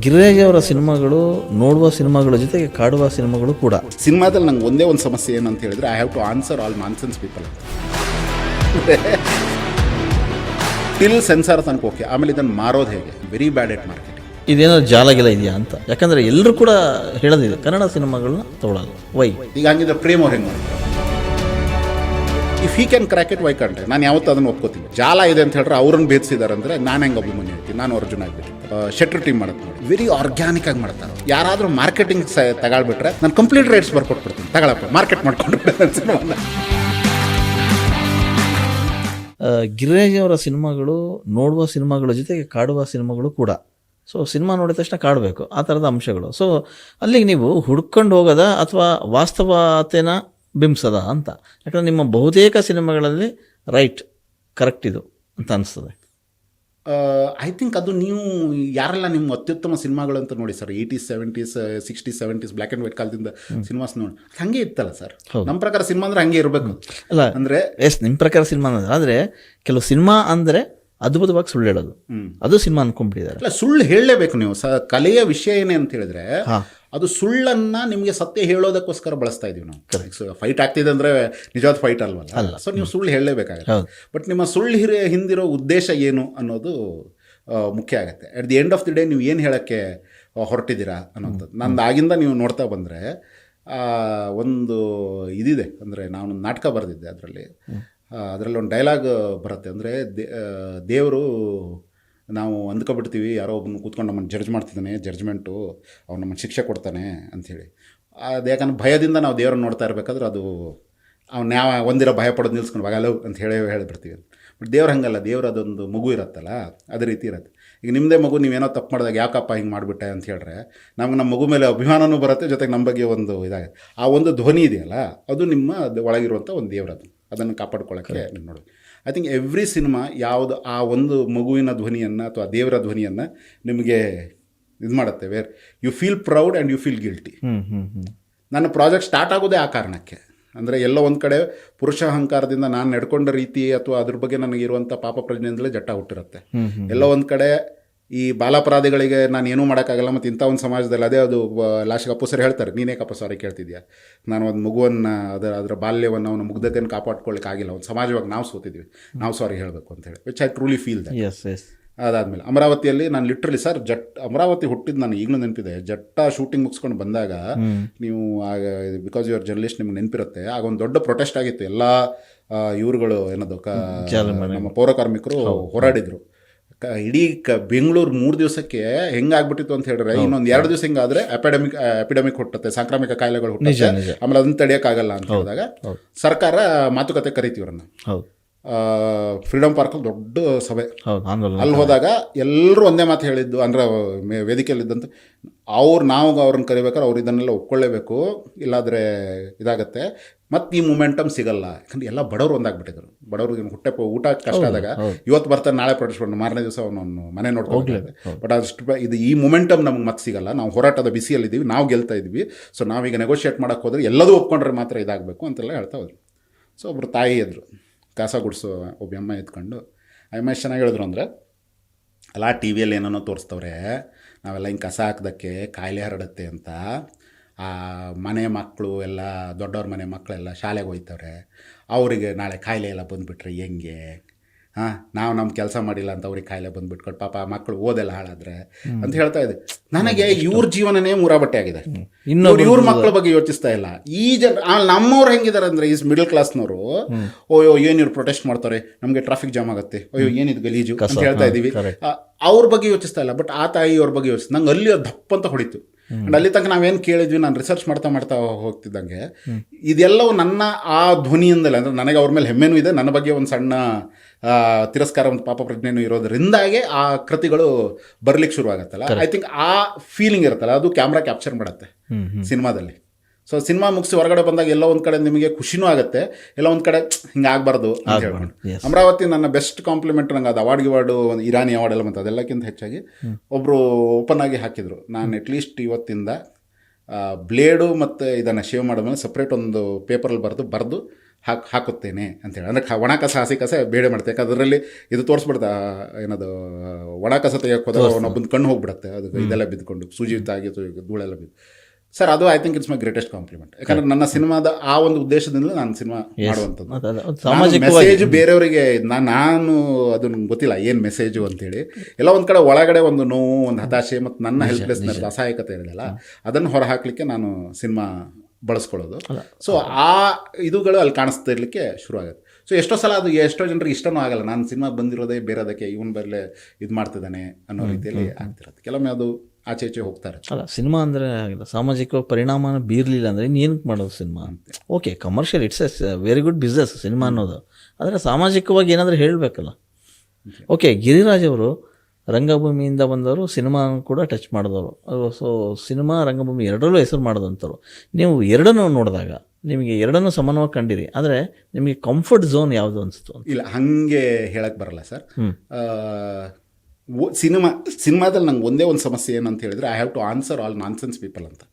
ಗಿರಿರಾಜ್ ಅವರ ಸಿನಿಮಾಗಳು ನೋಡುವ ಸಿನಿಮಾಗಳ ಜೊತೆಗೆ ಕಾಡುವ ಸಿನಿಮಾಗಳು ಕೂಡ. ಸಿನಿಮಾದಲ್ಲಿ ನಂಗೆ ಒಂದೇ ಒಂದು ಸಮಸ್ಯೆ ಏನಂತ ಹೇಳಿದ್ರೆ, I have to answer all nonsense people. Till censor ತನಕ ಓಕೆ, ಆಮೇಲೆ ಇದನ್ನು ಮಾರೋದು ಹೇಗೆ? Very bad at marketing. ಇದೇನೋ ಜಾಲಗಿಲ್ಲ ಇದೆಯಾ ಅಂತ, ಯಾಕಂದರೆ ಎಲ್ಲರೂ ಕೂಡ ಹೇಳೋದಿದೆ ಕನ್ನಡ ಸಿನಿಮಾಗಳನ್ನ ತೊಗೊಳೋದು. ವೈ ಈಗ ಹಂಗಿದ್ರೆ ಪ್ರೇಮ್ ಅವ್ರು ಹೆಂಗೆ ಮಾಡ್ತಾರೆ? If he can crack it, why ಕಂಡ್ರೆ ನಾನು ಯಾವತ್ತೂ ಅದನ್ನು ಒಪ್ಕೋತೀನಿ. ಜಾಲ ಇದೆ ಅಂತ ಹೇಳಿದ್ರೆ ಅವ್ರನ್ನ ಭೇದಿಸಿದ್ದಾರೆ ಅಂದರೆ ನಾನು ಹೆಂಗೆ ಅಭಿಮನ್ಯು ಹೇಳ್ತೀನಿ, ನಾನು ಅರ್ಜುನ ಆಗ್ಬಿಟ್ಟು ಶೆಟ್ರ್ ಟೀಮ್ ಮಾಡೋದು ನೋಡಿ, ವೆರಿ ಆರ್ಗ್ಯಾನಿಕ್ ಆಗಿ ಮಾಡ್ತಾರೆ. ಯಾರಾದರೂ ಮಾರ್ಕೆಟಿಂಗ್ ತಗೊಳ್ಬಿಟ್ರೆ ನಾನು ಕಂಪ್ಲೀಟ್ ರೇಟ್ಸ್ ಬರ್ಕೊಟ್ಬಿಡ್ತೀನಿ, ತಗೊಳಪ್ಪ ಮಾರ್ಕೆಟ್ ಮಾಡ್ಕೊಂಡು ಸಿನಿಮಾನ. ಗಿರಿರಾಜ್ ಅವರ ಸಿನಿಮಾಗಳು ನೋಡುವ ಸಿನಿಮಾಗಳ ಜೊತೆಗೆ ಕಾಡುವ ಸಿನಿಮಾಗಳು ಕೂಡ. ಸೊ ಸಿನಿಮಾ ನೋಡಿದ ತಕ್ಷಣ ಕಾಡಬೇಕು, ಆ ಥರದ ಅಂಶಗಳು. ಸೊ ಅಲ್ಲಿಗೆ ನೀವು ಹುಡ್ಕೊಂಡು ಹೋಗೋದ ಅಥವಾ ವಾಸ್ತವತೆನ ಬಿಂಬಿಸೋದ ಅಂತ? ಯಾಕಂದರೆ ನಿಮ್ಮ ಬಹುತೇಕ ಸಿನಿಮಾಗಳಲ್ಲಿ ರೈಟ್ ಕರೆಕ್ಟ್ ಇದು ಅಂತ ಅನಿಸ್ತದೆ. ಐ ಥಿಂಕ್ ಅದು ನೀವು ಯಾರೆಲ್ಲ ನಿಮ್ಮ ಅತ್ಯುತ್ತಮ ಸಿನಿಮಾಗಳು ಅಂತ ನೋಡಿ sir, 80s 70s 60s 70s black and white ಕಾಲದಿಂದ ಸಿನಿಮಾಸ್ ನೋಡಿ, ಹಂಗೆ ಇತ್ತಲ್ಲ ಸರ್. ನಮ್ಮ ಪ್ರಕಾರ ಸಿನಿಮಾ ಅಂದರೆ ಹಂಗೆ ಇರಬೇಕು ಅಲ್ಲ ಅಂದರೆ. ಎಸ್, ನಿಮ್ಮ ಪ್ರಕಾರ ಸಿನಿಮಾ ಅಂದರೆ, ಆದರೆ ಕೆಲವು ಸಿನಿಮಾ ಅಂದರೆ ಅದ್ಭುತವಾಗಿ ಸುಳ್ಳು ಹೇಳೋದು, ಅದು ಸಿನಿಮಾ ಅನ್ಕೊಂಡ್ಬಿಟ್ಟಿದ್ದಾರೆ. ಅಲ್ಲ, ಸುಳ್ಳು ಹೇಳಲೇಬೇಕು ನೀವು. ಕಲೆಯ ವಿಷಯ ಏನೇ ಅಂತ ಹೇಳಿದ್ರೆ, ಅದು ಸುಳ್ಳನ್ನು ನಿಮಗೆ ಸತ್ಯ ಹೇಳೋದಕ್ಕೋಸ್ಕರ ಬಳಸ್ತಾ ಇದೀವಿ ನಾವು. ಫೈಟ್ ಆಗ್ತಿದೆ ಅಂದರೆ ನಿಜವಾದ ಫೈಟ್ ಅಲ್ವಲ್ಲ, ಸೊ ನೀವು ಸುಳ್ಳು ಹೇಳಲೇಬೇಕಾಗುತ್ತೆ. ಬಟ್ ನಿಮ್ಮ ಸುಳ್ಳು ಹಿಂದಿರೋ ಉದ್ದೇಶ ಏನು ಅನ್ನೋದು ಮುಖ್ಯ ಆಗುತ್ತೆ. At the end of the day ನೀವು ಏನು ಹೇಳೋಕ್ಕೆ ಹೊರಟಿದ್ದೀರಾ ಅನ್ನೋಂಥದ್ದು. ನಂದು ಆಗಿಂದ ನೀವು ನೋಡ್ತಾ ಬಂದರೆ ಒಂದು ಇದಿದೆ, ಅಂದರೆ ನಾನು ನಾಟಕ ಬರೆದಿದ್ದೆ, ಅದರಲ್ಲಿ ಒಂದು ಡೈಲಾಗ್ ಬರುತ್ತೆ. ಅಂದರೆ ದೇವರು ನಾವು ಅಂದ್ಕೊಬಿಡ್ತೀವಿ ಯಾರೋ ಒಬ್ಬನು ಕೂತ್ಕೊಂಡು ನಮ್ಮನ್ನು ಜಡ್ಜ್ ಮಾಡ್ತಿದ್ದಾನೆ, ಜಡ್ಜ್ಮೆಂಟು ಅವ್ನು ನಮ್ಮನ್ನು ಶಿಕ್ಷೆ ಕೊಡ್ತಾನೆ ಅಂಥೇಳಿ. ಅದು ಯಾಕಂದ್ರೆ ಭಯದಿಂದ ನಾವು ದೇವ್ರನ್ನ ನೋಡ್ತಾ ಇರಬೇಕಾದ್ರೆ ಅದು ಅವ್ನು ಯಾವ ಒಂದಿರೋ ಭಯ ಪಡೋದು ನಿಲ್ಸ್ಕೊಂಡು ಬಾಗಲವು ಅಂತ ಹೇಳಿಬಿಡ್ತೀವಿ. ಬಟ್ ದೇವ್ರು ಹಂಗಲ್ಲ, ದೇವ್ರು ಅದೊಂದು ಮಗು ಇರುತ್ತಲ್ಲ, ಅದೇ ರೀತಿ ಇರುತ್ತೆ. ಈಗ ನಿಮ್ಮದೇ ಮಗು ನೀವೇನೋ ತಪ್ಪು ಮಾಡಿದಾಗ ಯಾಕಪ್ಪ ಹಿಂಗೆ ಮಾಡಿಬಿಟ್ಟೆ ಅಂತ ಹೇಳಿದ್ರೆ ನಮ್ಗೆ ನಮ್ಮ ಮಗು ಮೇಲೆ ಅಭಿಮಾನವೂ ಬರುತ್ತೆ, ಜೊತೆಗೆ ನಮ್ಮ ಬಗ್ಗೆ ಒಂದು ಇದಾಗುತ್ತೆ. ಆ ಒಂದು ಧ್ವನಿ ಇದೆಯಲ್ಲ, ಅದು ನಿಮ್ಮ ಒಳಗಿರುವಂಥ ಒಂದು ದೇವ್ರದು, ಅದನ್ನು ಕಾಪಾಡ್ಕೊಳ್ಳೋಕ್ಕೆ ನೀವು ನೋಡಿ. ಐ ಥಿಂಕ್ ಎವ್ರಿ ಸಿನಿಮಾ ಯಾವುದು ಆ ಒಂದು ಮಗುವಿನ ಧ್ವನಿಯನ್ನು ಅಥವಾ ದೇವರ ಧ್ವನಿಯನ್ನು ನಿಮಗೆ ಇದು ಮಾಡುತ್ತೆ, where you feel proud and you feel guilty. ನನ್ನ ಪ್ರಾಜೆಕ್ಟ್ ಸ್ಟಾರ್ಟ್ ಆಗೋದೇ ಆ ಕಾರಣಕ್ಕೆ. ಅಂದರೆ ಎಲ್ಲೋ ಒಂದು ಕಡೆ ಪುರುಷ ಅಹಂಕಾರದಿಂದ ನಾನು ನಡ್ಕೊಂಡ ರೀತಿ ಅಥವಾ ಅದ್ರ ಬಗ್ಗೆ ನನಗಿರುವಂಥ ಪಾಪ ಪ್ರಜ್ಞೆಯಿಂದಲೇ ಜಟ್ಟ ಹುಟ್ಟಿರುತ್ತೆ. ಎಲ್ಲೋ ಒಂದು ಕಡೆ ಈ ಬಾಲಾಪರಾಧಿಗಳಿಗೆ ನಾನು ಏನೂ ಮಾಡೋಕ್ಕಾಗಲ್ಲ, ಮತ್ತು ಇಂಥ ಒಂದು ಸಮಾಜದಲ್ಲಿ ಅದೇ ಅದು ಲಾಸ್ಟಿಗೆ ಅಪ್ಪು ಸರ್ ಹೇಳ್ತಾರೆ, ನೀನೇಕಪ್ಪ ಸಾರಿ ಕೇಳ್ತಿದ್ಯಾ, ನಾನು ಒಂದು ಮಗುವನ್ನು ಅದರ ಬಾಲ್ಯವನ್ನು ಅವನ ಮುಗ್ಧತೆಯನ್ನು ಕಾಪಾಡ್ಕೊಳ್ಳಿಕ್ಕಾಗಿಲ್ಲ, ಒಂದು ಸಮಾಜವಾಗಿ ನಾವು ಸೋತಿದ್ವಿ, ನಾವು ಸಾರಿ ಹೇಳಬೇಕು ಅಂತ ಹೇಳಿ, which I truly feel that. ಅದಾದಮೇಲೆ ಅಮರಾವತಿಯಲ್ಲಿ ನಾನು ಲಿಟ್ರಲಿ ಸರ್ ಅಮರಾವತಿ ಹುಟ್ಟಿದ್ದು ನಾನು ಈಗಲೂ ನೆನಪಿದೆ. ಜಟ್ಟ ಶೂಟಿಂಗ್ ಮುಗಿಸ್ಕೊಂಡು ಬಂದಾಗ ನೀವು ಆಗ ಬಿಕಾಸ್ ಯುವರ್ ಜರ್ನಲಿಸ್ಟ್ ನಿಮ್ಗೆ ನೆನಪಿರುತ್ತೆ, ಆಗ ಒಂದು ದೊಡ್ಡ ಪ್ರೊಟೆಸ್ಟ್ ಆಗಿತ್ತು. ಎಲ್ಲ ಇವ್ರುಗಳು ಏನದು ನಮ್ಮ ಪೌರ ಕಾರ್ಮಿಕರು ಹೋರಾಡಿದರು. ಇಡೀ ಬೆಂಗಳೂರು 3 ದಿವಸಕ್ಕೆ ಹೆಂಗಾಗ್ಬಿಟ್ಟಿತ್ತು ಅಂತ ಹೇಳಿದ್ರೆ, ಇನ್ನೊಂದು 2 ದಿವಸ ಹಿಂಗಾದರೆ ಎಪಿಡೆಮಿಕ್ ಹುಟ್ಟುತ್ತೆ, ಸಾಂಕ್ರಾಮಿಕ ಕಾಯಿಲೆಗಳು ಹುಟ್ಟುತ್ತೆ, ಆಮೇಲೆ ಅದನ್ನು ತಡೆಯೋಕ್ಕಾಗಲ್ಲ ಅಂತ ಹೇಳಿದಾಗ ಸರ್ಕಾರ ಮಾತುಕತೆ ಕರೀತೀವಿ ಅವ್ರನ್ನ. ಫ್ರೀಡಮ್ ಪಾರ್ಕಲ್ಲಿ ದೊಡ್ಡ ಸಭೆ, ಅಲ್ಲಿ ಹೋದಾಗ ಎಲ್ಲರೂ ಒಂದೇ ಮಾತು ಹೇಳಿದ್ದು, ಅಂದರೆ ವೇದಿಕೆಯಲ್ಲಿದ್ದಂತ ನಾವು ಅವ್ರನ್ನ ಕರಿಬೇಕಾದ್ರೆ ಅವ್ರು ಇದನ್ನೆಲ್ಲ ಒಪ್ಕೊಳ್ಳೇಬೇಕು, ಇಲ್ಲಾದರೆ ಇದಾಗತ್ತೆ, ಮತ್ತು ಈ ಮೊಮೆಂಟಮ್ ಸಿಗಲ್ಲ. ಯಾಕಂದ್ರೆ ಎಲ್ಲ ಬಡವರು ಒಂದಾಗ್ಬಿಟ್ಟಿದ್ರು. ಬಡವ್ರಿಗೆ ಊಟ ಕಷ್ಟ ಆದಾಗ ಇವತ್ತು ಬರ್ತಾರೆ, ನಾಳೆ ಪ್ರೊಟೆಸ್ಟ್ ಮಾಡಿ ಮಾರನೇ ದಿವಸ ಅವನನ್ನು ಮನೆ ನೋಡ್ಕೊಂಡು. ಬಟ್ ಅಷ್ಟು ಇದು ಈ ಮೊಮೆಂಟಮ್ ನಮ್ಗೆ ಮತ್ತೆ ಸಿಗಲ್ಲ. ನಾವು ಹೋರಾಟದ ಬಿಸಿಯಲ್ಲಿದ್ದೀವಿ, ನಾವು ಗೆಲ್ತಾ ಇದ್ವಿ. ಸೊ ನಾವೀಗ ನೆಗೋಷಿಯೇಟ್ ಮಾಡೋಕ್ಕೆ ಹೋದ್ರೆ ಎಲ್ಲದೂ ಒಪ್ಕೊಂಡ್ರೆ ಮಾತ್ರ ಇದಾಗಬೇಕು ಅಂತೆಲ್ಲ ಹೇಳ್ತಾ ಹೋದ್ರು. ಸೊ ಒಬ್ಬರು ತಾಯಿ ಇದ್ರು, ಕಸ ಗುಡಿಸೋ ಒಬ್ಬ ಅಮ್ಮ ಎತ್ಕೊಂಡು, ಅಮ್ಮ ಎಷ್ಟು ಚೆನ್ನಾಗಿ ಹೇಳಿದ್ರು ಅಂದರೆ, ಅಲ್ಲ ಟಿ ವಿಯಲ್ಲಿ ಏನೇನೋ ತೋರಿಸ್ತವ್ರೆ, ನಾವೆಲ್ಲ ಹಿಂಗೆ ಕಸ ಹಾಕೋದಕ್ಕೆ ಕಾಯಿಲೆ ಹರಡುತ್ತೆ ಅಂತ. ಆ ಮನೆ ಮಕ್ಕಳು ಎಲ್ಲ, ದೊಡ್ಡವ್ರ ಮನೆ ಮಕ್ಕಳೆಲ್ಲ ಶಾಲೆಗೆ ಹೋಗ್ತವ್ರೆ, ಅವರಿಗೆ ನಾಳೆ ಕಾಯಿಲೆ ಎಲ್ಲ ಬಂದುಬಿಟ್ರೆ ಹೆಂಗೆ? ನಾವು ನಮ್ಮ ಕೆಲಸ ಮಾಡಿಲ್ಲ ಅಂತ ಅವ್ರಿಗೆ ಕಾಯಿಲೆ ಬಂದುಬಿಟ್ಕೊಂಡು ಪಾಪ ಮಕ್ಕಳು ಓದೆಲ್ಲ ಹಾಳಾದ್ರೆ ಅಂತ ಹೇಳ್ತಾ ಇದೆ. ನನಗೆ ಇವ್ರ ಜೀವನನೇ ಮುರಾಬಟ್ಟೆ ಆಗಿದೆ, ಇವ್ರ ಮಕ್ಕಳ ಬಗ್ಗೆ ಯೋಚಿಸ್ತಾ ಇಲ್ಲ. ಈ ನಮ್ಮವ್ರು ಹೆಂಗಿದ್ದಾರೆ ಅಂದರೆ, ಈ ಮಿಡಲ್ ಕ್ಲಾಸ್ನವರು, ಓಯೋ ಏನು ಇವ್ರು ಪ್ರೊಟೆಸ್ಟ್ ಮಾಡ್ತಾರೆ, ನಮಗೆ ಟ್ರಾಫಿಕ್ ಜಾಮ್ ಆಗುತ್ತೆ, ಅಯ್ಯೋ ಏನಿದು ಗಲೀಜು ಅಂತ ಹೇಳ್ತಾ ಇದ್ದೀವಿ. ಅವ್ರ ಬಗ್ಗೆ ಯೋಚಿಸ್ತಾ ಇಲ್ಲ. ಬಟ್ ಆ ತಾಯಿ ಅವ್ರ ಬಗ್ಗೆ ಯೋಚಿಸ್ ನಂಗೆ ಅಲ್ಲಿ ದಪ್ಪ ಅಂತ ಹೊಡಿತು. ಆ್ಯಂಡ್ ಅಲ್ಲಿ ತನಕ ನಾವೇನು ಕೇಳಿದ್ವಿ, ನಾನು ರಿಸರ್ಚ್ ಮಾಡ್ತಾ ಹೋಗ್ತಿದ್ದಂಗೆ ಇದೆಲ್ಲವೂ ನನ್ನ ಆ ಧ್ವನಿಯಿಂದಲೇ, ಅಂದರೆ ನನಗೆ ಅವ್ರ ಮೇಲೆ ಹೆಮ್ಮೆನೂ ಇದೆ, ನನ್ನ ಬಗ್ಗೆ ಒಂದು ಸಣ್ಣ ತಿರಸ್ಕಾರ, ಒಂದು ಪಾಪ ಪ್ರಜ್ಞೆನೂ ಇರೋದ್ರಿಂದಾಗೆ ಆ ಕೃತಿಗಳು ಬರ್ಲಿಕ್ಕೆ ಶುರುವಾಗತ್ತಲ್ಲ. ಐ ಥಿಂಕ್ ಆ ಫೀಲಿಂಗ್ ಇರುತ್ತಲ್ಲ, ಅದು ಕ್ಯಾಮ್ರಾ ಕ್ಯಾಪ್ಚರ್ ಮಾಡುತ್ತೆ ಸಿನಿಮಾದಲ್ಲಿ. ಸೊ ಸಿನಿಮಾ ಮುಗಿಸಿ ಹೊರಗಡೆ ಬಂದಾಗ ಎಲ್ಲೋ ಒಂದು ಕಡೆ ನಿಮಗೆ ಖುಷಿನೂ ಆಗುತ್ತೆ, ಎಲ್ಲೋ ಒಂದು ಕಡೆ ಹಿಂಗೆ ಆಗಬಾರ್ದು ಅಂತ ಹೇಳ್ಕೊಂಡು. ಅಮರಾವತಿ ನನ್ನ ಬೆಸ್ಟ್ ಕಾಂಪ್ಲಿಮೆಂಟ್, ನಂಗೆ ಅದು ಅವಾರ್ಡ್ ಇರಾನಿ ಅವಾರ್ಡ್ ಎಲ್ಲ ಮತ್ತು ಅದೆಲ್ಲಕ್ಕಿಂತ ಹೆಚ್ಚಾಗಿ ಒಬ್ಬರು ಓಪನ್ ಆಗಿ ಹಾಕಿದರು, ನಾನು ಅಟ್ಲೀಸ್ಟ್ ಇವತ್ತಿಂದ ಬ್ಲೇಡು ಮತ್ತು ಇದನ್ನು ಶೇವ್ ಮಾಡೋ ಮೇಲೆ ಸಪ್ರೇಟ್ ಒಂದು ಪೇಪರಲ್ಲಿ ಬರೆದು ಹಾಕುತ್ತೇನೆ ಅಂತೇಳಿ. ಅಂದರೆ ಒಣ ಕಸ ಹಸಿ ಕಸ ಬೇಡ ಮಾಡ್ತೆ, ಯಾಕಂದ್ರೆ ಅದರಲ್ಲಿ ಇದು ತೋರಿಸ್ಬಿಡ್ತಾ ಏನದು ಒಣ ಕಸ ತೆಗಿಯೋಕೆ ಹೋದಾಗ ಅವನೊಬ್ಬನ ಕಣ್ಣು ಹೋಗ್ಬಿಡುತ್ತೆ, ಅದು ಇದೆಲ್ಲ ಬಿದ್ದುಕೊಂಡು ಸೂಜಿ ತಾಗಿ ಧೂಳೆಲ್ಲ ಬಿದ್ದು. ಸರ್ ಅದು I think it's my greatest compliment. ಯಾಕಂದ್ರೆ ನನ್ನ ಸಿನಿಮಾದ ಆ ಒಂದು ಉದ್ದೇಶದಿಂದ ನಾನು ಸಿನಿಮಾ ಮಾಡುವಂಥದ್ದು. ಮೆಸೇಜ್ ಬೇರೆಯವರಿಗೆ ನಾನು ಅದನ್ನು ಗೊತ್ತಿಲ್ಲ ಏನು ಮೆಸೇಜು ಅಂತೇಳಿ, ಎಲ್ಲ ಒಂದು ಕಡೆ ಒಳಗಡೆ ಒಂದು ನೋವು, ಒಂದು ಹತಾಶೆ ಮತ್ತು ನನ್ನ ಹೆಲ್ಪ್ಲೆಸ್ನೆಸ್, ಅಸಹಾಯಕತೆ ಇರೋದಲ್ಲ, ಅದನ್ನು ಹೊರಹಾಕಲಿಕ್ಕೆ ನಾನು ಸಿನಿಮಾ ಬಳಸ್ಕೊಳ್ಳೋದು. ಸೊ ಆ ಇದುಗಳು ಅಲ್ಲಿ ಕಾಣಿಸ್ತಾ ಇರಲಿಕ್ಕೆ ಶುರು ಆಗುತ್ತೆ. ಸೊ ಎಷ್ಟೋ ಸಲ ಅದು ಎಷ್ಟೋ ಜನರಿಗೆ ಇಷ್ಟನೂ ಆಗಲ್ಲ, ನಾನು ಸಿನಿಮಾ ಬಂದಿರೋದೇ ಬೇರೆದಕ್ಕೆ, ಇವನ್ ಬರಲೇ ಇದು ಮಾಡ್ತಿದ್ದಾನೆ ಅನ್ನೋ ರೀತಿಯಲ್ಲಿ ಆಗ್ತಿರುತ್ತೆ. ಕೆಲವೊಮ್ಮೆ ಅದು ಆಚೆ ಈಚೆ ಹೋಗ್ತಾರೆ. ಅಲ್ಲ, ಸಿನಿಮಾ ಅಂದರೆ ಆಗಿಲ್ಲ, ಸಾಮಾಜಿಕ ಪರಿಣಾಮ ಬೀರಲಿಲ್ಲ ಅಂದರೆ ಇನ್ನೇನಕ್ಕೆ ಮಾಡೋದು cinema? Okay, commercial it's A very good business cinema ಅನ್ನೋದು, ಆದರೆ ಸಾಮಾಜಿಕವಾಗಿ ಏನಾದರೂ ಹೇಳಬೇಕಲ್ಲ. ಓಕೆ, ಗಿರಿರಾಜ್ ಅವರು ರಂಗಭೂಮಿಯಿಂದ ಬಂದವರು, ಸಿನಿಮಾ ಕೂಡ ಟಚ್ ಮಾಡಿದವರು. ಸೊ ಸಿನಿಮಾ ರಂಗಭೂಮಿ ಎರಡರಲ್ಲೂ ಹೆಸರು ಮಾಡಿದಂಥವ್ರು. ನೀವು ಎರಡನ್ನೂ ನೋಡಿದಾಗ ನಿಮಗೆ ಎರಡನ್ನೂ ಸಮಾನವಾಗಿ ಕಂಡಿರಿ, ಆದರೆ ನಿಮಗೆ ಕಂಫರ್ಟ್ ಝೋನ್ ಯಾವುದು ಅನಿಸ್ತು? ಇಲ್ಲ, ಹಾಗೆ ಹೇಳಕ್ಕೆ ಬರಲ್ಲ ಸರ್. ಸಿನಿಮಾದಲ್ಲಿ ನಂಗೆ ಒಂದೇ ಒಂದು ಸಮಸ್ಯೆ ಏನಂತ ಹೇಳಿದ್ರೆ, I have to answer all nonsense people ಅಂತ.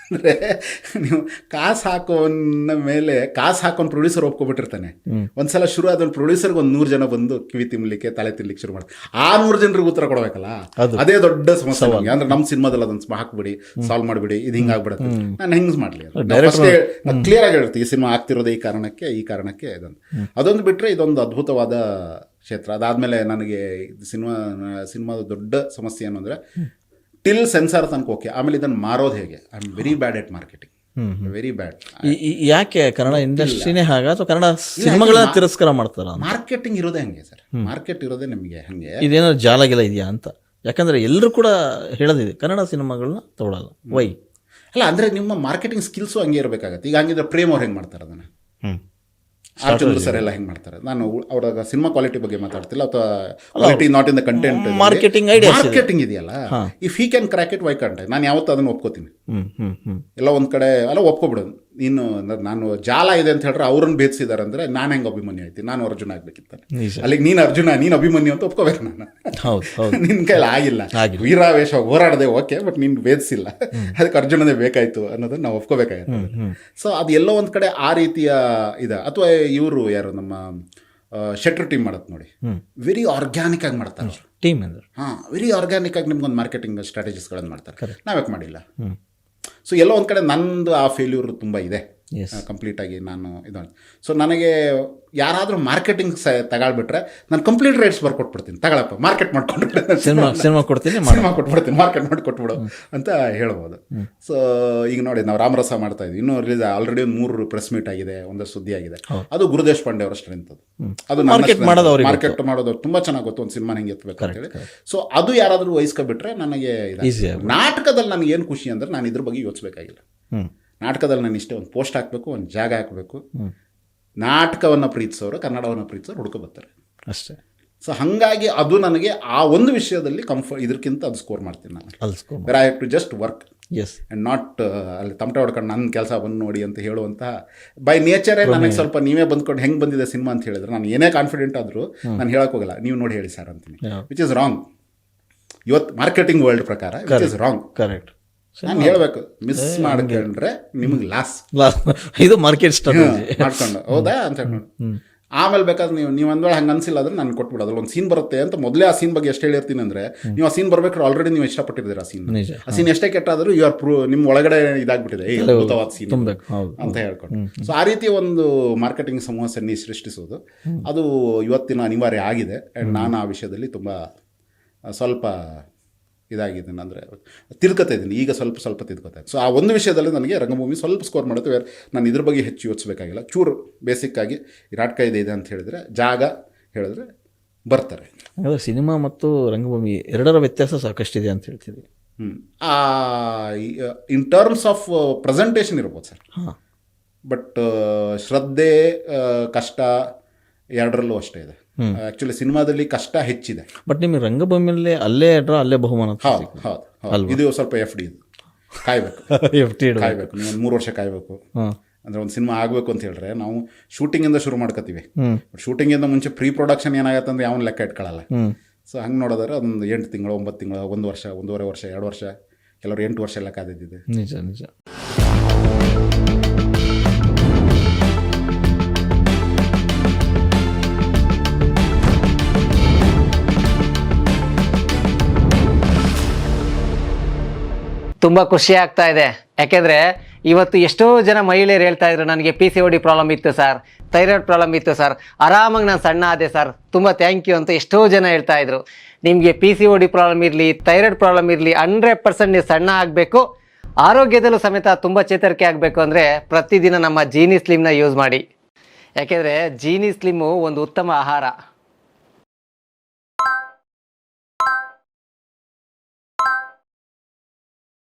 ಅಂದರೆ ನೀವು ಕಾಸು ಹಾಕೋನ ಮೇಲೆ ಕಾಸು ಹಾಕೊಂಡು ಪ್ರೊಡ್ಯೂಸರ್ ಒಪ್ಕೊಬಿಟ್ಟಿರ್ತಾನೆ. ಒಂದ್ಸಲ ಶುರು ಆದ ಪ್ರೊಡ್ಯೂಸರ್ಗೆ ಒಂದು 100 ಜನ ಬಂದು ಕಿವಿ ತಿನ್ಲಿಕ್ಕೆ ತಲೆ ತಿನ್ಲಿಕ್ಕೆ ಶುರು ಮಾಡ್ತಾರೆ. ಆ 100 ಜನರಿಗೆ ಉತ್ತರ ಕೊಡಬೇಕಲ್ಲ, ಅದೇ ದೊಡ್ಡ ಸಮಸ್ಯೆ ನಮಗೆ. ಅಂದ್ರೆ ನಮ್ಮ ಸಿನಿಮಾದಲ್ಲಿ ಅದನ್ನು ಹಾಕ್ಬಿಡಿ, ಸಾಲ್ವ್ ಮಾಡಿಬಿಡಿ, ಇದು ಹಿಂಗಾಗ್ಬಿಡುತ್ತೆ, ನಾನು ಹೆಂಗೆ ಮಾಡಲಿ? ಕ್ಲಿಯರ್ ಆಗಿ ಹೇಳ್ತೀವಿ, ಈ ಸಿನಿಮಾ ಆಗ್ತಿರೋದು ಈ ಕಾರಣಕ್ಕೆ ಇದೊಂದು. ಅದೊಂದು ಬಿಟ್ಟರೆ ಇದೊಂದು ಅದ್ಭುತವಾದ ಕ್ಷೇತ್ರ. ಅದಾದಮೇಲೆ ನನಗೆ ಸಿನಿಮಾದ ದೊಡ್ಡ ಸಮಸ್ಯೆ ಏನು ಅಂದರೆ, ಟಿಲ್ ಸೆನ್ಸಾರ್ ತನಕ ಓಕೆ, ಆಮೇಲೆ ಇದನ್ನು ಮಾರೋದು ಹೇಗೆ? I am very bad at marketing, very bad. ಯಾಕೆ ಕನ್ನಡ ಇಂಡಸ್ಟ್ರಿನೇ ಹಾಗೆ ಅಥವಾ ಕನ್ನಡ ಸಿನಿಮಾಗಳನ್ನ ತಿರಸ್ಕಾರ ಮಾಡ್ತಾರ? ಮಾರ್ಕೆಟಿಂಗ್ ಇರೋದೇ ಹಂಗೆ ಸರ್, ಮಾರ್ಕೆಟ್ ಇರೋದೇ ನಮಗೆ ಹಂಗೆ. ಇದೇನೋ ಜಾಲಗಿಲ್ಲ ಇದೆಯಾ ಅಂತ? ಯಾಕಂದರೆ ಎಲ್ಲರೂ ಕೂಡ ಹೇಳೋದಿದೆ, ಕನ್ನಡ ಸಿನಿಮಾಗಳನ್ನ ತಗೊಳ್ಳಲ್ಲ. ವೈ? ಅಲ್ಲ, ಅಂದರೆ ನಿಮ್ಮ ಮಾರ್ಕೆಟಿಂಗ್ ಸ್ಕಿಲ್ಸು ಹಂಗೆ ಇರಬೇಕಾಗತ್ತೆ. ಈಗ ಹಂಗಿದ್ರೆ ಪ್ರೇಮ್ ಅವ್ರು ಹೆಂಗೆ ಮಾಡ್ತಾರೆ ಅದನ್ನು? ಆರ್ಚಂದ್ರ ಸರ್ ಎಲ್ಲ ಹೆಂಗೆ ಮಾಡ್ತಾರೆ? ನಾನು ಅವ್ರ ಸಿನಿಮಾ ಕ್ವಾಲಿಟಿ ಬಗ್ಗೆ ಮಾತಾಡ್ತಿಲ್ಲ, ಅಥವಾ quality not in the content, marketing ಇದೆಯಲ್ಲ. If he can crack it, why can't I? ನಾನು ಯಾವತ್ತೂ ಅದನ್ನು ಒಪ್ಕೋತೀನಿ. ಎಲ್ಲ ಒಂದು ಕಡೆ ಅಲ್ಲ ಒಪ್ಕೊಬಿಡೋದು. ಇನ್ನು ನಾನು ಜಾಲ ಇದೆ ಅಂತ ಹೇಳಿದ್ರೆ ಅವ್ರನ್ನ ಭೇದಿಸಿದ್ದಾರೆ ಅಂದರೆ ನಾನು ಹೆಂಗೆ ಅಭಿಮನ್ಯು ಆಯ್ತೀನಿ? ನಾನು ಅರ್ಜುನ ಆಗ್ಬೇಕಿತ್ತಾನೆ, ಅಲ್ಲಿಗೆ ನೀನು ಅರ್ಜುನ, ನೀನು ಅಭಿಮನ್ಯು ಅಂತ ಒಪ್ಕೋಬೇಕು. ನಾನು ನಿನ್ನ ಕೈಲಿ ಆಗಿಲ್ಲ, ವೀರಾವೇಶ ಹೋರಾಡದೆ ಓಕೆ, ಬಟ್ ನೀನು ಭೇದಿಸಿಲ್ಲ, ಅದಕ್ಕೆ ಅರ್ಜುನದೇ ಬೇಕಾಯ್ತು ಅನ್ನೋದನ್ನ ನಾವು ಒಪ್ಕೋಬೇಕಾಗಿತ್ತು. ಸೊ ಅದು ಎಲ್ಲೋ ಒಂದು ಕಡೆ ಆ ರೀತಿಯ ಇದೆ. ಅಥವಾ ಇವರು ಯಾರು ನಮ್ಮ ಶೆಟ್ರ್ ಟೀಮ್ ಮಾಡತ್ತೆ ನೋಡಿ, ವೆರಿ ಆರ್ಗ್ಯಾನಿಕ್ ಆಗಿ ಮಾಡ್ತಾರೆ ಅವರು ಟೀಮ್ ಅಂದ್ರೆ. ವೆರಿ ಆರ್ಗ್ಯಾನಿಕ್ ಆಗಿ ನಿಮ್ಗೊಂದು ಮಾರ್ಕೆಟಿಂಗ್ ಸ್ಟ್ರಾಟಜಿಸ್ಗಳನ್ನು ಮಾಡ್ತಾರೆ, ನಾವ್ಯಾಕೆ ಮಾಡಿಲ್ಲ? ಸೊ ಎಲ್ಲೋ ಒಂದು ಕಡೆ ನಂದು ಆ ಫೇಲ್ಯೂರ್ ತುಂಬ ಇದೆ ಕಂಪ್ಲೀಟಾಗಿ. ನಾನು ಇದು ಸೊ ನನಗೆ ಯಾರಾದರೂ ಮಾರ್ಕೆಟಿಂಗ್ ತಗೊಳ್ಬಿಟ್ರೆ ನಾನು ಕಂಪ್ಲೀಟ್ ರೇಟ್ಸ್ ಬರ್ಕೊಟ್ಬಿಡ್ತೀನಿ, ತಗೊಳಪ್ಪ ಮಾರ್ಕೆಟ್ ಮಾಡ್ಕೊಂಡು ಸಿನಿಮಾ ಕೊಡ್ತೀನಿ, ಕೊಟ್ಬಿಡ್ತೀನಿ, ಮಾರ್ಕೆಟ್ ಮಾಡಿ ಕೊಟ್ಬಿಡು ಅಂತ ಹೇಳ್ಬೋದು. ಸೊ ಈಗ ನೋಡಿ, ನಾವು ರಾಮರಸ ಮಾಡ್ತಾ ಇದ್ವಿ, ಇನ್ನೂ ರಿಲೀಸ್ ಆಲ್ರೆಡಿ ಒಂದು 3 ಪ್ರೆಸ್ ಮೀಟ್ ಆಗಿದೆ, ಒಂದು ಸುದ್ದಿ ಆಗಿದೆ. ಅದು ಗುರುದೇಶ್ ಪಾಂಡೆ ಅವರ ಸ್ಟ್ರೆಂತ್. ಅದು ಮಾರ್ಕೆಟ್ ಮಾಡೋದು ತುಂಬ ಚೆನ್ನಾಗಿ ಗೊತ್ತು, ಒಂದು ಸಿನಿಮಾ ಹೆಂಗೆ ಎತ್ತಬೇಕು ಅಂತೇಳಿ. ಸೊ ಅದು ಯಾರಾದರೂ ವಹಿಸ್ಕೊಬಿಟ್ರೆ ನನಗೆ ನಾಟಕದಲ್ಲಿ ನನಗೆ ಏನು ಖುಷಿ ಅಂದರೆ, ನಾನು ಇದ್ರ ಬಗ್ಗೆ ಯೋಚಿಸ್ಬೇಕಾಗಿಲ್ಲ. ನಾಟಕದಲ್ಲಿ ನಾನು ಇಷ್ಟೇ ಒಂದು ಪೋಸ್ಟ್ ಹಾಕಬೇಕು, ಒಂದು ಜಾಗ ಹಾಕಬೇಕು, ನಾಟಕವನ್ನು ಪ್ರೀತಿಸೋರು, ಕನ್ನಡವನ್ನು ಪ್ರೀತಿಸೋರು ಹುಡ್ಕೊಬರ್ತಾರೆ ಅಷ್ಟೇ. ಸೊ ಹಾಗಾಗಿ ಅದು ನನಗೆ ಆ ಒಂದು ವಿಷಯದಲ್ಲಿ ಇದಕ್ಕಿಂತ ಅದು ಸ್ಕೋರ್ ಮಾಡ್ತೀನಿ ನಾನು. Where I have to just work and not ಅಲ್ಲಿ ತಮಟೆ ಹೊಡ್ಕೊಂಡು ನನ್ನ ಕೆಲಸ ಬಂದು ನೋಡಿ ಅಂತ ಹೇಳುವಂತಹ ಬೈ ನೇಚರೇ ನನಗೆ ಸ್ವಲ್ಪ ನೀವೇ ಬಂದ್ಕೊಂಡು ಹೆಂಗೆ ಬಂದಿದೆ ಸಿನಿಮಾ ಅಂತ ಹೇಳಿದ್ರೆ, ನಾನು ಏನೇ ಕಾನ್ಫಿಡೆಂಟ್ ಆದರೂ ನಾನು ಹೇಳಕ್ಕೆ ಹೋಗಲ್ಲ, ನೀವು ನೋಡಿ ಹೇಳಿ ಸರ್ ಅಂತೀನಿ, ವಿಚ್ ಇಸ್ ರಾಂಗ್. ಇವತ್ತು ಮಾರ್ಕೆಟಿಂಗ್ ವರ್ಲ್ಡ್ ಪ್ರಕಾರ ವಿಚ್ ಇಸ್ ರಾಂಗ್. ಕರೆಕ್ಟ್. ನಾನು ಹೇಳಬೇಕು, ಮಿಸ್ ಮಾಡ್ಕೊಂಡ್ರೆ ನಿಮಗೆ ಲಾಸ್. ಇದು ಮಾರ್ಕೆಟ್ ಸ್ಟ್ರಾಟಜಿ ಮಾಡ್ಕೊಂಡು ಹೌದಾ ಅಂತ ಹೇಳ್ಕೊಂಡು ಆಮೇಲೆ ಬೇಕಾದ್ರೆ ನೀವು ಒಂದ್ವೇಳೆ ಹಂಗೆ ಅನ್ಸಿಲ್ಲ ಅಂದ್ರೆ ನಾನು ಕೊಟ್ಬಿಡೋದು. ಒಂದು ಸೀನ್ ಬರುತ್ತೆ ಅಂತ ಮೊದಲೇ ಆ ಸೀನ್ ಬಗ್ಗೆ ಎಷ್ಟು ಹೇಳಿರ್ತೀನಿ ಅಂದರೆ, ನೀವು ಆ ಸೀನ್ ಬರ್ಬೇಕಾದ್ರೆ ಆಲ್ರೆಡಿ ನೀವು ಇಷ್ಟಪಟ್ಟಿದ್ದೀರ ಆ ಸೀನ್ ಎಷ್ಟೇ ಕೆಟ್ಟಾದರೂ ಯು ಆರ್ ನಿಮ್ಮ ಒಳಗಡೆ ಇದಾಗ್ಬಿಟ್ಟಿದೆ, ಅದ್ಭುತವಾದ ಸೀನ್ ಅಂತ ಹೇಳ್ಕೊಂಡು. ಸೊ ಆ ರೀತಿ ಒಂದು ಮಾರ್ಕೆಟಿಂಗ್ ಸಮೂಹ ಸೃಷ್ಟಿಸೋದು ಅದು ಇವತ್ತಿನ ಅನಿವಾರ್ಯ ಆಗಿದೆ. ಆ್ಯಂಡ್ ನಾನು ಆ ವಿಷಯದಲ್ಲಿ ತುಂಬ ಸ್ವಲ್ಪ ಇದಾಗಿದ್ದೀನಿ, ಅಂದರೆ ತಿಳ್ಕೊತಾ ಇದ್ದೀನಿ ಈಗ, ಸ್ವಲ್ಪ ತಿಳ್ಕೊತಾ ಇದ್ದೀನಿ. ಸೊ ಆ ಒಂದು ವಿಷಯದಲ್ಲಿ ನನಗೆ ರಂಗಭೂಮಿ ಸ್ವಲ್ಪ ಸ್ಕೋರ್ ಮಾಡುತ್ತೆ. ನಾನು ಇದ್ರ ಬಗ್ಗೆ ಹೆಚ್ಚು ಯೋಚಿಸಬೇಕಾಗಿಲ್ಲ. ಚೂರು ಬೇಸಿಕ್ಕಾಗಿ ಈ ನಾಟಕ ಇದೆ ಅಂತ ಹೇಳಿದ್ರೆ, ಜಾಗ ಹೇಳಿದ್ರೆ ಬರ್ತಾರೆ. ಹಾಗಾದರೆ ಸಿನಿಮಾ ಮತ್ತು ರಂಗಭೂಮಿ ಎರಡರ ವ್ಯತ್ಯಾಸ ಸಾಕಷ್ಟಿದೆ ಅಂತ ಹೇಳ್ತಿದ್ವಿ. ಇನ್ ಟರ್ಮ್ಸ್ ಆಫ್ ಪ್ರೆಸೆಂಟೇಷನ್ ಇರ್ಬೋದು ಸರ್, ಬಟ್ ಶ್ರದ್ಧೆ ಕಷ್ಟ ಎರಡರಲ್ಲೂ ಅಷ್ಟೇ ಇದೆ. ಆಕ್ಚುಲಿ ಸಿನಿಮಾದಲ್ಲಿ ಕಷ್ಟ ಹೆಚ್ಚಿದೆ, ಬಟ್ ನಿಮಗೆ ರಂಗಭೂಮಿಯಲ್ಲೇ ಅಲ್ಲೇ ಬಹುಮಾನ. ಹೌದು, ಇದು ಸ್ವಲ್ಪ FD ಇದು ಕಾಯ್ಬೇಕು, ನೀವು 3 ವರ್ಷ ಕಾಯ್ಬೇಕು. ಅಂದರೆ ಒಂದು ಸಿನಿಮಾ ಆಗಬೇಕು ಅಂತ ಹೇಳಿದ್ರೆ ನಾವು ಶೂಟಿಂಗಿಂದ ಶುರು ಮಾಡ್ಕೋತೀವಿ. ಶೂಟಿಂಗಿಂದ ಮುಂಚೆ ಪ್ರೀ ಪ್ರೊಡಕ್ಷನ್ ಏನಾಗತ್ತೆ ಅಂದರೆ ಯಾವನು ಲೆಕ್ಕ ಇಟ್ಕೊಳ್ಳಲ್ಲ. ಸೊ ಹಂಗೆ ನೋಡೋದಾದ್ರೆ ಒಂದು 8 ತಿಂಗಳು 9 ತಿಂಗಳು 1 ವರ್ಷ 1.5 ವರ್ಷ 2 ವರ್ಷ ಕೆಲವರು 8 ವರ್ಷ ಎಲ್ಲ ಕಾದಿದ್ದಿದೆ. ನಿಜ. ತುಂಬ ಖುಷಿ ಆಗ್ತಾ ಇದೆ. ಯಾಕೆಂದರೆ ಇವತ್ತು ಎಷ್ಟೋ ಜನ ಮಹಿಳೆಯರು ಹೇಳ್ತಾ ಇದ್ರು, ನನಗೆ PCOD ಪ್ರಾಬ್ಲಮ್ ಇತ್ತು ಸರ್, ಥೈರಾಯ್ಡ್ ಪ್ರಾಬ್ಲಮ್ ಇತ್ತು ಸರ್, ಆರಾಮಾಗಿ ನಾನು ಸಣ್ಣ ಆದೆ ಸರ್, ತುಂಬ ಥ್ಯಾಂಕ್ ಯು ಅಂತ ಎಷ್ಟೋ ಜನ ಹೇಳ್ತಾ ಇದ್ರು. ನಿಮಗೆ PCOD ಪ್ರಾಬ್ಲಮ್ ಇರಲಿ, ಥೈರಾಯ್ಡ್ ಪ್ರಾಬ್ಲಮ್ ಇರಲಿ, 100% ನೀವು ಸಣ್ಣ ಆಗಬೇಕು, ಆರೋಗ್ಯದಲ್ಲೂ ಸಮೇತ ತುಂಬ ಚೇತರಿಕೆ ಆಗಬೇಕು ಅಂದರೆ ಪ್ರತಿದಿನ ನಮ್ಮ ಜೀನಿ ಸ್ಲಿಮ್ನ ಯೂಸ್ ಮಾಡಿ. ಯಾಕೆಂದರೆ ಜೀನಿ ಸ್ಲಿಮ್ಮು ಒಂದು ಉತ್ತಮ ಆಹಾರ.